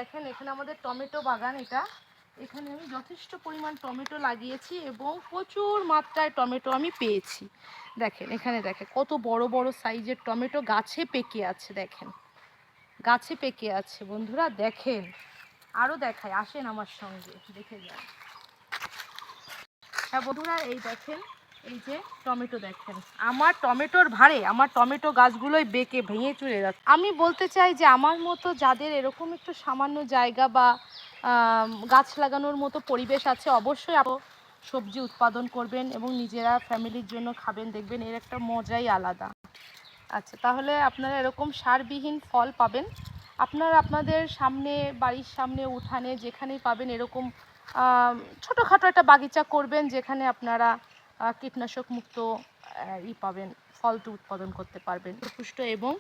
দেখেন এখানে আমাদের টমেটো বাগান, এটা এখানে আমি যথেষ্ট পরিমাণ টমেটো লাগিয়েছি এবং প্রচুর মাত্রায় টমেটো আমি পেয়েছি। দেখেন এখানে দেখেন কত বড় বড় সাইজের টমেটো গাছে পেকে আছে, দেখেন গাছে পেকে আছে। বন্ধুরা দেখেন, আরও দেখায়, আসেন আমার সঙ্গে দেখে যান। হ্যাঁ বন্ধুরা, এই দেখেন, এই যে টমেটো দেখেন, আমার টমেটোর ভারে আমার টমেটো গাছগুলোই বেঁকে ভেঙে চলে যাচ্ছে। আমি বলতে চাই যে আমার মতো যাদের এরকম একটু সামান্য জায়গা বা গাছ লাগানোর মতো পরিবেশ আছে, অবশ্যই সবজি উৎপাদন করবেন এবং নিজেরা ফ্যামিলির জন্য খাবেন, দেখবেন এর একটা মজাই আলাদা। আচ্ছা, তাহলে আপনারা এরকম সারবিহীন ফল পাবেন। আপনারা আপনাদের সামনে, বাড়ির সামনে, উঠানে যেখানেই পাবেন এরকম ছোটোখাটো একটা বাগিচা করবেন, যেখানে আপনারা কীটনাশক মুক্ত পাবেন, ফলটা উৎপাদন করতে পারবেন পুষ্ট এবং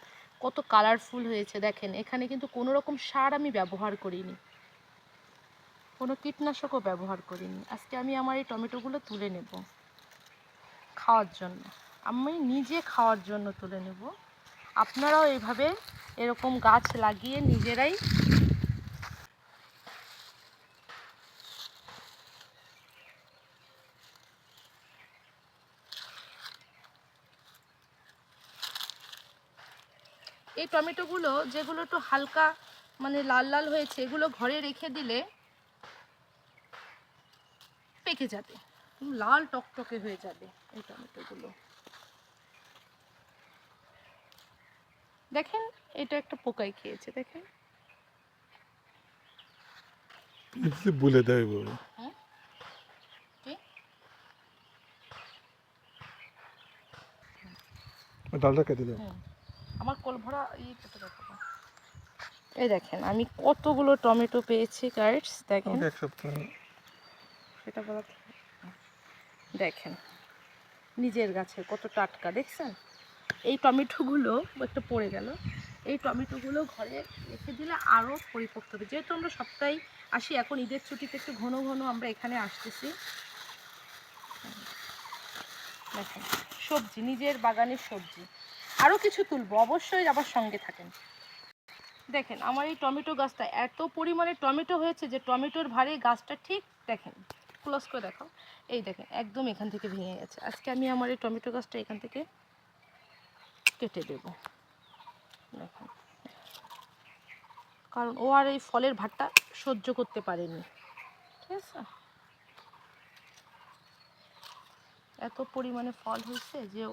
কত কালারফুল হয়েছে। দেখেন এখানে কিন্তু কোনো রকম সার আমি ব্যবহার করিনি, কোনো কীটনাশকও ব্যবহার করিনি। আজকে আমি আমার এই টমেটোগুলো তুলে নেব খাওয়ার জন্য, আমি নিজে খাওয়ার জন্য তুলে নেব। আপনারাও এইভাবে এরকম গাছ লাগিয়ে নিজেরাই এই টমেটোগুলো যেগুলো একটু হালকা মানে লাল লাল হয়েছে, এগুলো ঘরে রেখে দিলে পেকে যাবে, লাল টকটকে হয়ে যাবে এই টমেটোগুলো। দেখেন এটা একটা পোকাই খেয়েছে, দেখেন বলে দেয় বাবা। ডালটা কেটে দাও। আমার কোল ভরা কেটে দেখাবো। এই দেখেন আমি কতগুলো টমেটো পেয়েছি গাইডস, দেখেন এক সপ্তাহ সেটা বলা, দেখেন নিজের গাছে কত টাটকা, দেখছেন? এই টমেটোগুলো একটু পড়ে গেল, এই টমেটোগুলো ঘরে রেখে দিলে আরও পরিপক্ক হবে। যেহেতু আমরা সপ্তাহে আসি, এখন ঈদের ছুটিতে একটু ঘন ঘন আমরা এখানে আসতেছি। দেখেন সবজি, নিজের বাগানের সবজি, আরও কিছু তুলবো, অবশ্যই আবার সঙ্গে থাকেন। দেখেন আমার এই টমেটো গাছটা এত পরিমাণে টমেটো হয়েছে যে টমেটোর ভারে গাছটা ঠিক, দেখেন ক্লোজ করে দেখাও, এই দেখেন একদম এখান থেকে ভেঙে গেছে। আজকে আমি আমার এই টমেটো গাছটা এখান থেকে কেটে দেব, দেখেন, কারণ ও আর এই ফলের ভারটা সহ্য করতে পারেনি, ঠিক আছে? এত পরিমাণে ফল হয়েছে যে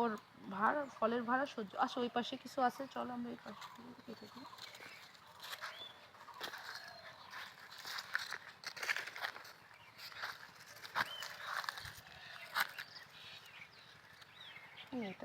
ওর ফলের ভাড়া সহ্য। আচ্ছা ওই পাশে কিছু আছে, চলো আমরা এই পাশে কেটে দিই। এটা